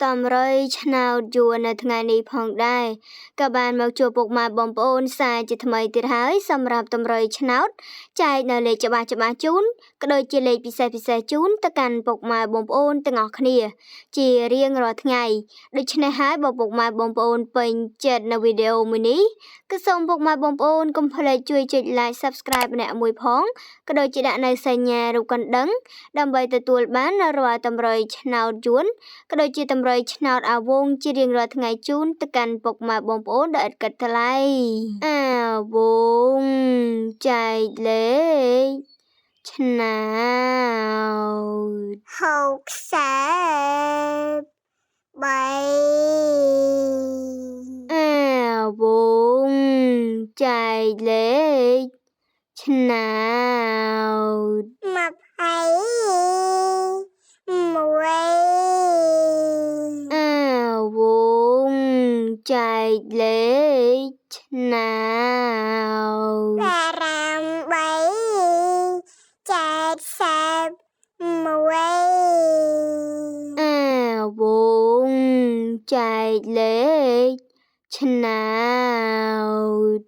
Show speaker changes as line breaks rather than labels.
តម្រុយឆ្នោតយួននៅថ្ងៃនេះផងដែរក៏បានមកជួបពុកម៉ែបងប្អូនសារជាថ្មីទៀតហើយសម្រាប់តម្រុយឆ្នោតចែកនៅលេខច្បាស់ជូនក៏ដូចជាលេខពិសេសជូនទៅកាន់ពុកម៉ែបងប្អូនទាំងអស់គ្នាជារៀងរាល់ថ្ងៃដូច្នេះហើយបើពុកម៉ែបងប្អូនពេញចិត្តនៅវីដេអូមួយនេះគឺសូមពុកម៉ែបងប្អូនកុំភ្លេចជួយចុច Like Subscribe ម្នាក់មួយផងក៏ដូចជាដាក់នៅសញ្ញារូបកណ្ដឹងដើម្បីទទួលបានរាល់តម្រុយឆ្នោតយួនក៏ដូចជាតម្រុយឆ្នោតអាវងជារៀងរាល់ថ្ងៃជូនទៅកាន់ពុកម៉ែបងប្អូនដែលឥតគិតថ្លៃអាវងចែកលេខឆ្នោត63អាវងចែកលេខឆ្នោតអាវងចែកលេខឆ្នោតអាវងចែកលេខឆ្នោត